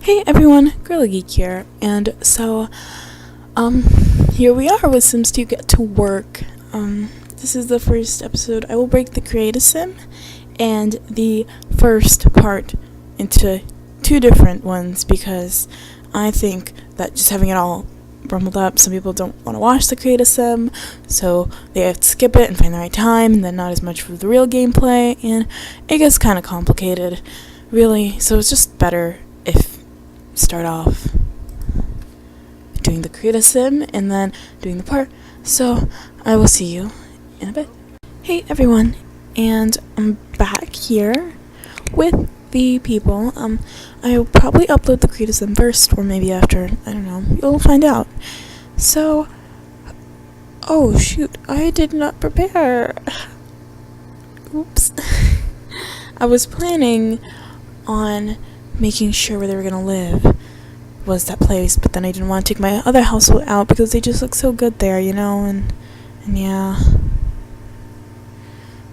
Hey everyone, Girly Geek here, and so, here we are with Sims 2 Get to Work. This is the first episode. I will break the Create a Sim and the first part into two different ones because I think that just having it all rumbled up, some people don't want to watch the Create a Sim, so they have to skip it and find the right time, and then not as much for the real gameplay, and it gets kind of complicated, really, so it's just better if start off doing the Create a Sim and then doing the part. So I will see you in a bit. Hey everyone, and I'm back here with the people. I'll probably upload the Create a Sim first, or maybe after, I don't know, you'll find out. So, oh shoot, I did not prepare. Oops. I was planning on making sure where they were gonna live was that place, but then I didn't want to take my other household out because they just look so good there, you know, and yeah.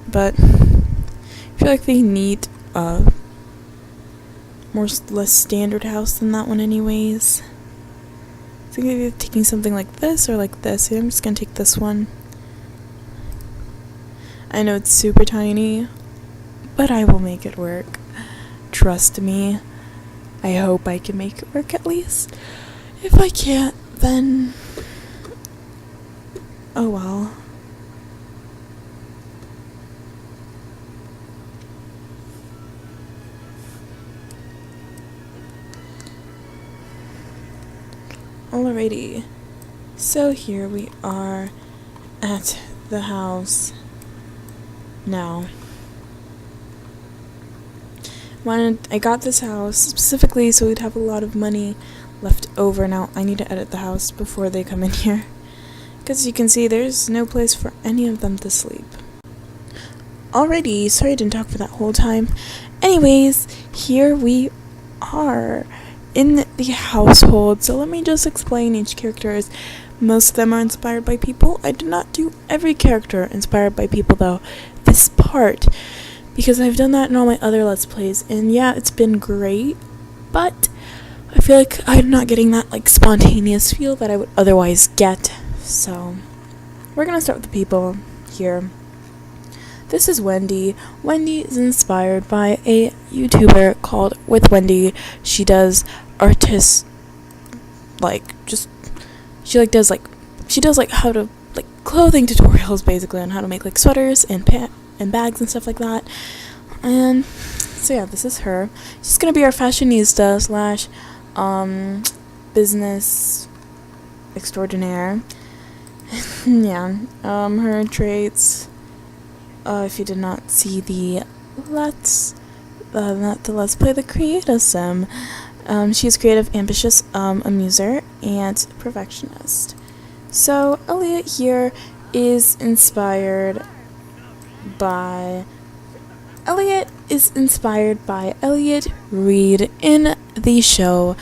But I feel like they need a less standard house than that one anyways. I think maybe taking something like this or like this. I'm just gonna take this one. I know it's super tiny, but I will make it work. Trust me. I hope I can make it work at least. If I can't, then oh well. Alrighty. So here we are at the house now. I got this house specifically so we'd have a lot of money left over. Now I need to edit the house before they come in here, because you can see there's no place for any of them to sleep. Alrighty, sorry I didn't talk for that whole time. Anyways, here we are in the household. So let me just explain each character. As most of them are inspired by people. I did not do every character inspired by people though. This part, because I've done that in all my other Let's Plays, and yeah, it's been great, but I feel like I'm not getting that, like, spontaneous feel that I would otherwise get, so we're gonna start with the people here. This is Wendy. Wendy is inspired by a YouTuber called With Wendy. She does artists, she does how to, clothing tutorials, basically, on how to make, sweaters and bags and stuff like that. And so yeah, this is her. She's gonna be our fashionista slash business extraordinaire. Yeah. Her traits, if you did not see the Let's Play the Create a Sim, she's creative, ambitious, amuser, and perfectionist. So Elliot here is inspired by Elliot Reed in the show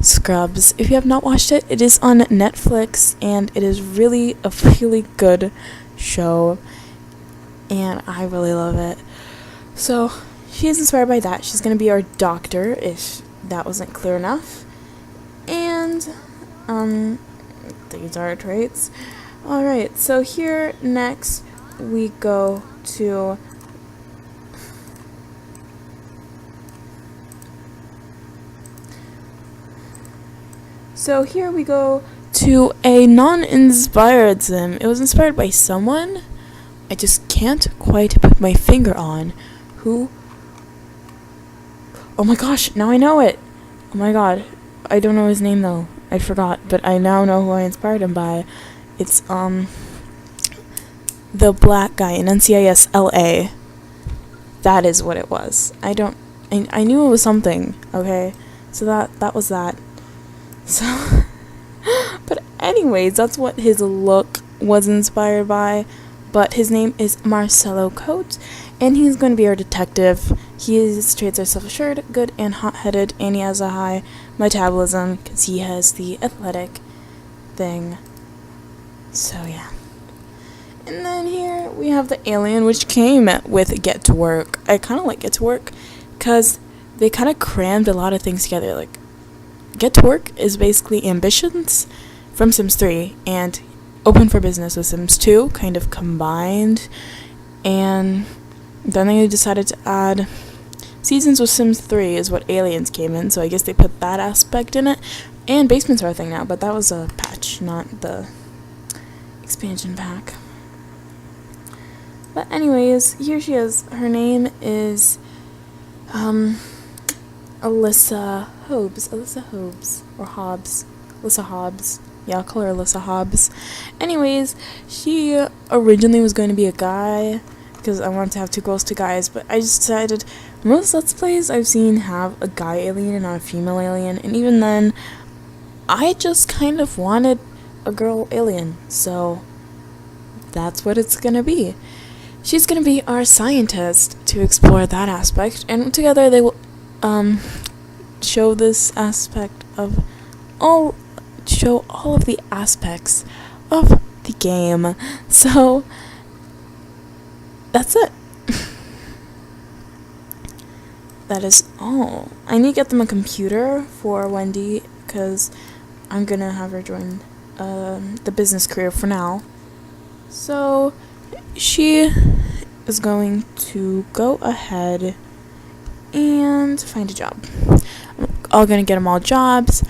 Scrubs. If you have not watched it, it is on Netflix, and it is really a really good show, and I really love it. So she is inspired by that. She's going to be our doctor, if that wasn't clear enough. And these are our traits. Alright, so here next we go to a non-inspired sim. It was inspired by someone I just can't quite put my finger on. Who? Oh my gosh, now I know it! Oh my god, I don't know his name though. I forgot, but I now know who I inspired him by. It's the black guy, NCISLA. That is what it was. I knew it was something, okay? So that was that. So, but anyways, that's what his look was inspired by. But his name is Marcelo Coates, and he's going to be our detective. His traits are self-assured, good, and hot-headed, and he has a high metabolism because he has the athletic thing. So yeah. And then here we have the alien, which came with Get to Work. I kind of like Get to Work because they kind of crammed a lot of things together. Like, Get to Work is basically Ambitions from Sims 3 and Open for Business with Sims 2 kind of combined, and then they decided to add Seasons with Sims 3 is what Aliens came in, so I guess they put that aspect in it. And Basements are a thing now, but that was a patch, not the expansion pack. But anyways, here she is. Her name is Alyssa Hobbs. Alyssa Hobbs. Yeah, I'll call her Alyssa Hobbs. Anyways, she originally was going to be a guy, because I wanted to have 2 girls, 2 guys, but I just decided most Let's Plays I've seen have a guy alien and not a female alien, and even then, I just kind of wanted a girl alien, so that's what it's gonna be. She's gonna be our scientist to explore that aspect, and together they will show this aspect of all of the aspects of the game. So that's it. That is all. I need to get them a computer for Wendy, because I'm gonna have her join the business career for now. So she is going to go ahead and find a job. All gonna get them all jobs,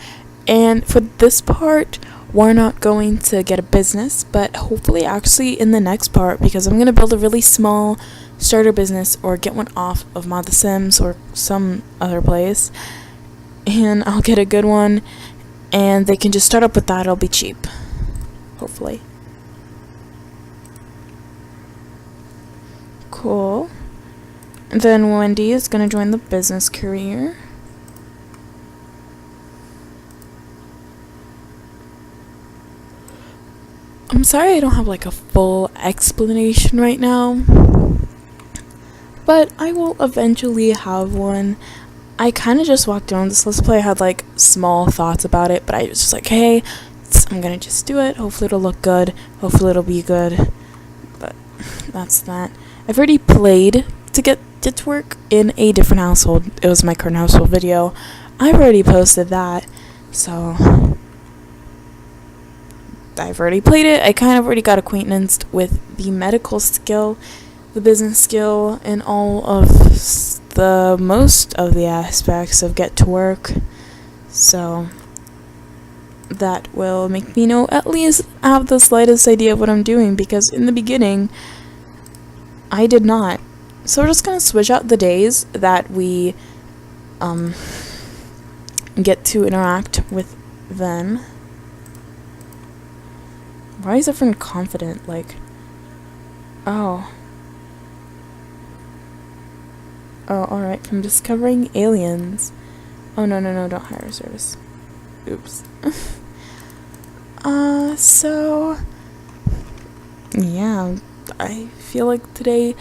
and for this part we're not going to get a business, but hopefully actually in the next part, because I'm gonna build a really small starter business or get one off of Mod the Sims or some other place, and I'll get a good one and they can just start up with that. It'll be cheap, hopefully. Cool. And then Wendy is gonna join the business career. I'm sorry I don't have like a full explanation right now, but I will eventually have one. I kind of just walked around this Let's Play. I had like small thoughts about it, but I was just like, hey, I'm gonna just do it. Hopefully it'll look good. Hopefully it'll be good. But that's that. I've already played to get to work in a different household. It was my current household video. I've already posted that, so I've already played it. I kind of already got acquainted with the medical skill, the business skill, and all of the most of the aspects of Get to Work. So that will make me know, at least have the slightest idea of what I'm doing, because in the beginning I did not. So we're just gonna switch out the days that we get to interact with them. Why is everyone confident? Like, oh, alright, from discovering aliens. Oh, no, don't hire a service. Oops. So, yeah, I feel like today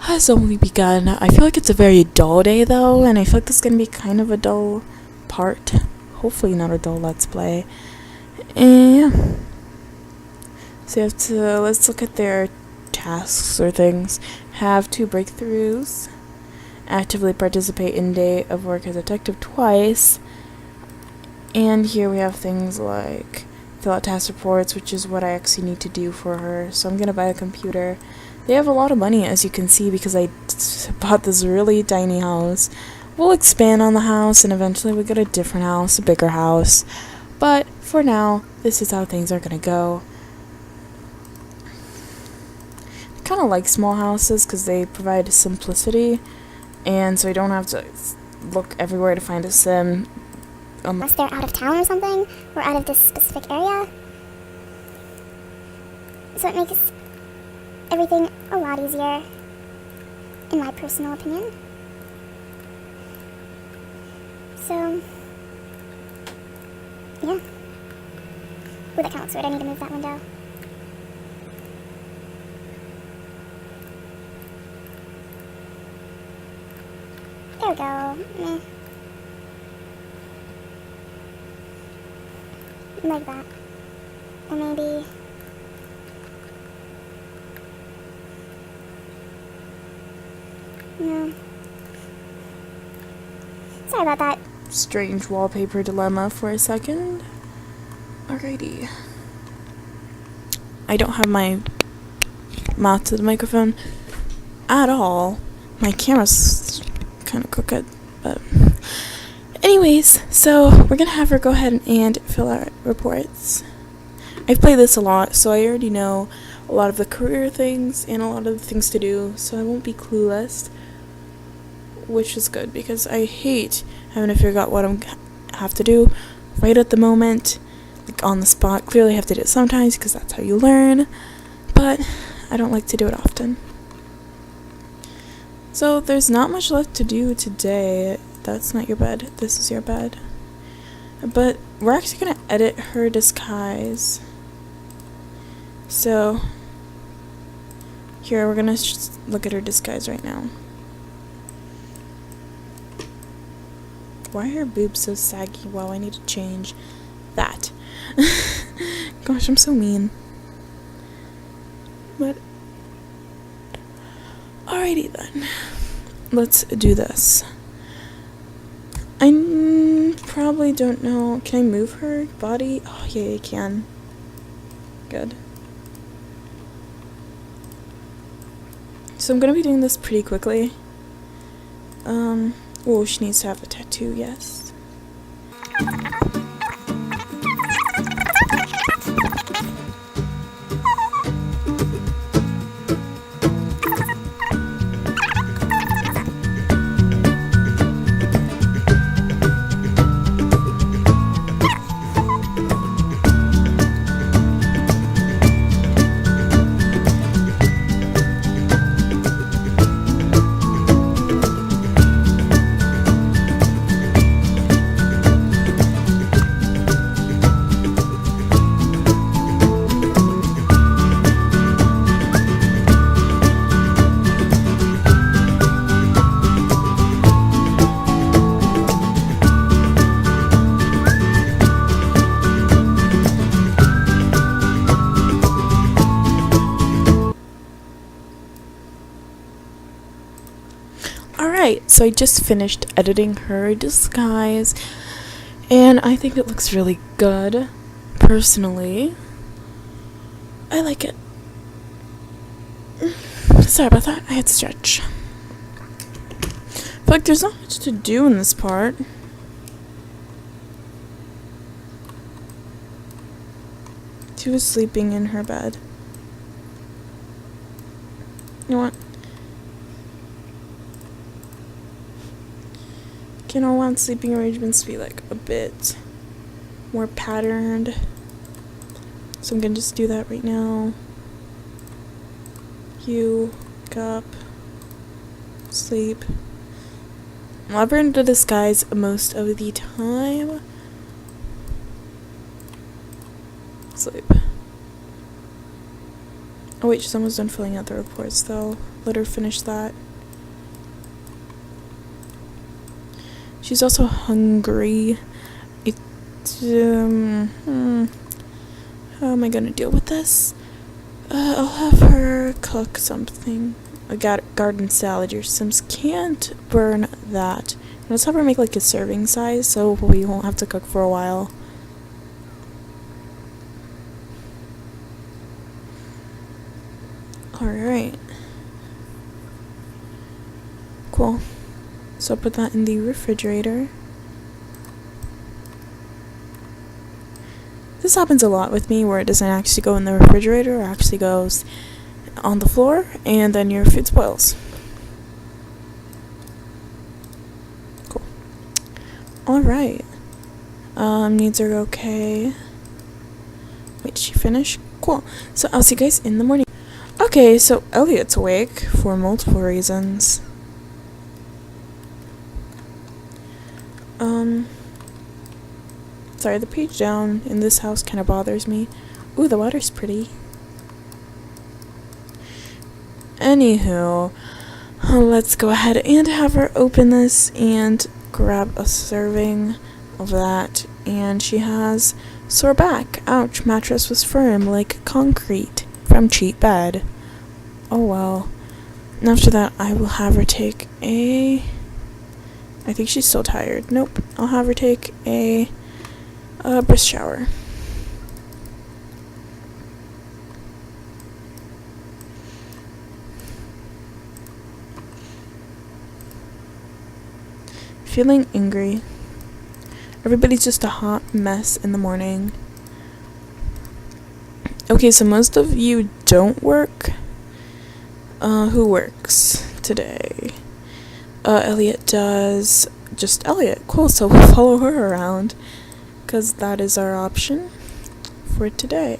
has only begun. I feel like it's a very dull day, though, and I feel like this is gonna be kind of a dull part. Hopefully not a dull Let's Play. And yeah. So you have to, let's look at their tasks or things. Have 2 breakthroughs. Actively participate in day of work as a detective twice. And here we have things like fill out task reports, which is what I actually need to do for her. So I'm gonna buy a computer. They have a lot of money, as you can see, because I bought this really tiny house. We'll expand on the house, and eventually we'll get a different house, a bigger house. But for now, this is how things are gonna go. I kind of like small houses because they provide simplicity, and so I don't have to look everywhere to find a sim. Unless they're out of town or something, or out of this specific area. So it makes everything a lot easier, in my personal opinion. So, yeah. Ooh, that kind of looks weird. I need to move that window. There we go. Meh. Like that. Or maybe... No. Sorry about that. strange wallpaper dilemma for a second. Alrighty. I don't have my mouth to the microphone at all. My camera's kind of crooked, but anyways, so we're gonna have her go ahead and fill out reports. I've played this a lot, so I already know a lot of the career things and a lot of the things to do, so I won't be clueless, which is good because I hate having to figure out what I have to do right at the moment, like on the spot. Clearly I have to do it sometimes because that's how you learn, but I don't like to do it often. So there's not much left to do today. That's not your bed, this is your bed. But we're actually going to edit her disguise. So here, we're going to look at her disguise right now. Why are her boobs so saggy? Wow, I need to change that. Gosh, I'm so mean. But alrighty then. Let's do this. I probably don't know. Can I move her body? Oh, yeah, I can. Good. So I'm gonna be doing this pretty quickly. Oh, she needs to have a tattoo, yes. Alright, so I just finished editing her disguise, and I think it looks really good. Personally, I like it. Sorry about that, I had to stretch. I feel like there's not much to do in this part. She was sleeping in her bed. You know what? I want sleeping arrangements to be like a bit more patterned, so I'm gonna just do that right now. You wake up, sleep. I'll have her in the disguise most of the time. Sleep. Oh wait, she's almost done filling out the reports though. Let her finish that. She's also hungry. How am I gonna deal with this? I'll have her cook something. A garden salad. Your Sims can't burn that. Let's have her make like a serving size so we won't have to cook for a while. Alright. Cool. So I'll put that in the refrigerator. This happens a lot with me where it doesn't actually go in the refrigerator, it actually goes on the floor and then your food spoils. Cool. Alright. Needs are okay. Wait, did she finish? Cool. So I'll see you guys in the morning. Okay, so Elliot's awake for multiple reasons. Sorry, the page down in this house kind of bothers me. Ooh, the water's pretty. Anywho, let's go ahead and have her open this and grab a serving of that. And she has sore back. Ouch, mattress was firm like concrete from cheap bed. Oh well. And after that, I will have her take a... I think she's still tired. Nope. I'll have her take a brisk shower. Feeling angry. Everybody's just a hot mess in the morning. Okay, so most of you don't work. Who works today? Elliot does. Just Elliot. Cool, so we'll follow her around, because that is our option for today.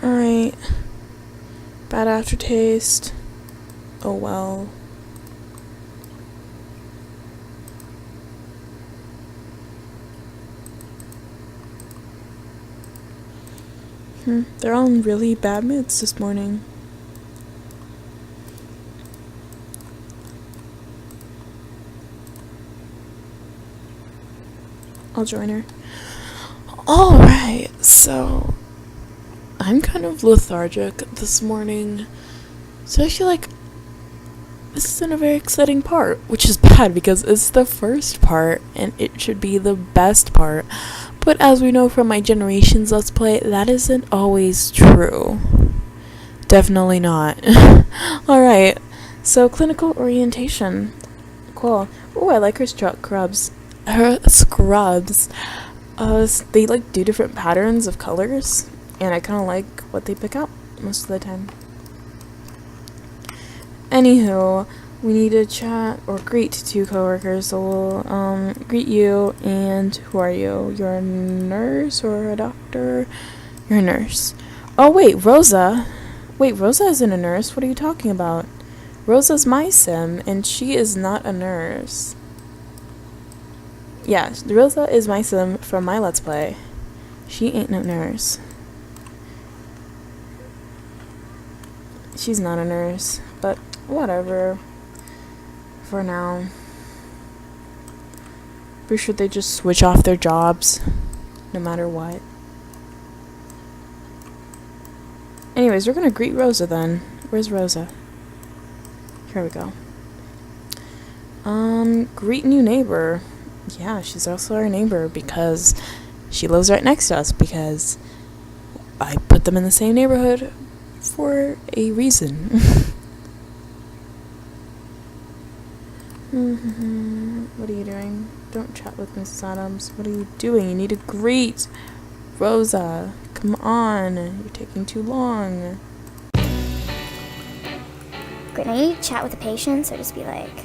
Alright. Bad aftertaste. Oh well. They're all in really bad moods this morning. I'll join her. Alright, so I'm kind of lethargic this morning, so I feel like this isn't a very exciting part, which is bad because it's the first part and it should be the best part. But as we know from my Generations Let's Play, that isn't always true. Definitely not. Alright, so clinical orientation. Cool. Oh, I like her scrubs. Her scrubs. They like do different patterns of colors, and I kind of like what they pick out most of the time. Anywho, we need to chat or greet two coworkers, so we'll greet you. And who are you? You're a nurse or a doctor? You're a nurse. Oh wait, Rosa. Wait, Rosa isn't a nurse. What are you talking about? Rosa's my sim, and she is not a nurse. Yeah, Rosa is my sim from my Let's Play. She ain't no nurse. She's not a nurse, but whatever. For now. Pretty sure they just switch off their jobs, no matter what. Anyways, we're gonna greet Rosa then. Where's Rosa? Here we go. Greet new neighbor. Yeah, she's also our neighbor because she lives right next to us, because I put them in the same neighborhood for a reason. What are you doing? Don't chat with Mrs. Adams. What are you doing? You need to greet Rosa. Come on. You're taking too long. Great, now you need to chat with the patient, so just be like,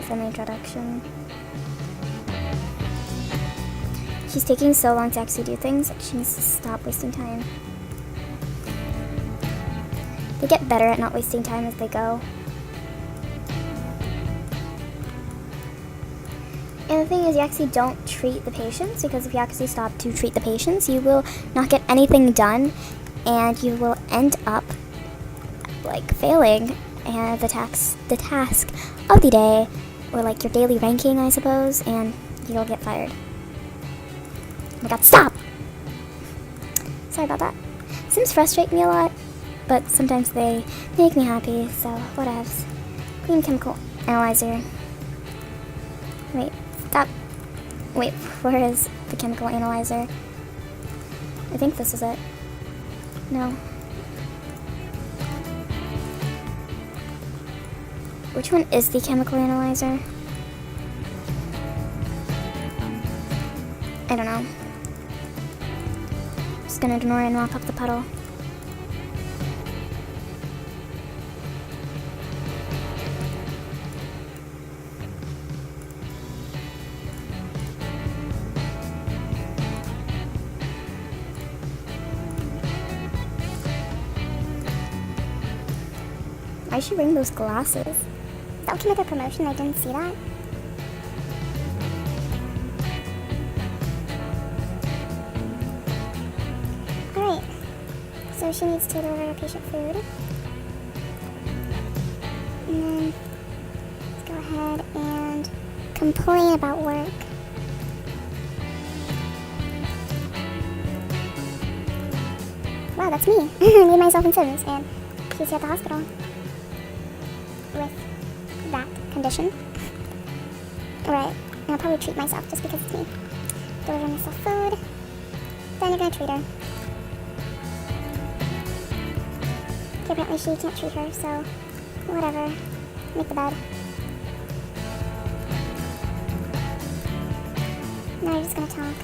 friendly introduction. She's taking so long to actually do things that she needs to stop wasting time. They get better at not wasting time as they go. And the thing is, you actually don't treat the patients, because if you actually stop to treat the patients, you will not get anything done, and you will end up like failing and the task of the day, or like your daily ranking, I suppose, and you'll get fired. Oh my god, stop! Sorry about that. Sims frustrate me a lot, but sometimes they make me happy, so whatevs. Clean chemical analyzer. Wait, stop. Wait, where is the chemical analyzer? I think this is it. No. Which one is the chemical analyzer? I don't know. Just gonna ignore it and mop up the puddle. Why is she wearing those glasses? Is that looking like a promotion? I didn't see that. Alright. So she needs to deliver a patient food. And then let's go ahead and complain about work. yeah, that's me. Me, myself, and Sims, and she's here at the hospital with that condition. Right, and I'll probably treat myself just because it's me. Deliver myself food, then you're gonna treat her. Okay, apparently she can't treat her, so whatever. Make the bed. Now you're just gonna talk.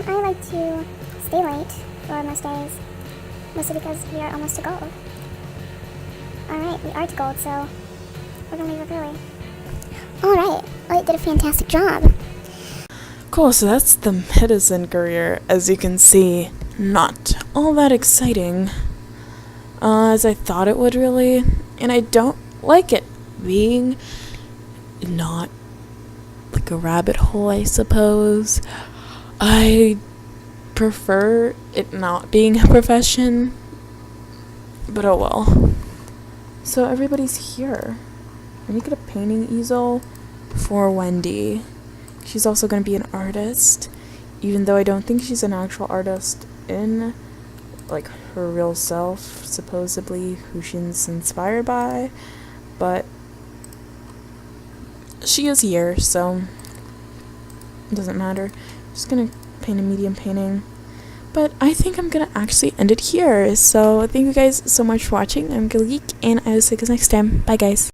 I like to stay late for most days, mostly because we are almost to gold. Alright, we are to gold, so we're gonna leave up early. Alright, Elliot did a fantastic job. Cool, so that's the medicine courier. As you can see, not all that exciting as I thought it would, really. And I don't like it being not like a rabbit hole, I suppose. I prefer it not being a profession, but oh well. So everybody's here. I need to get a painting easel for Wendy. She's also going to be an artist, even though I don't think she's an actual artist in like her real self, supposedly who she's inspired by, but she is here, so it doesn't matter. Just gonna paint a medium painting, but I think I'm gonna actually end it here. So thank you guys so much for watching. I'm Gilgeek, and I will see you guys next time. Bye guys.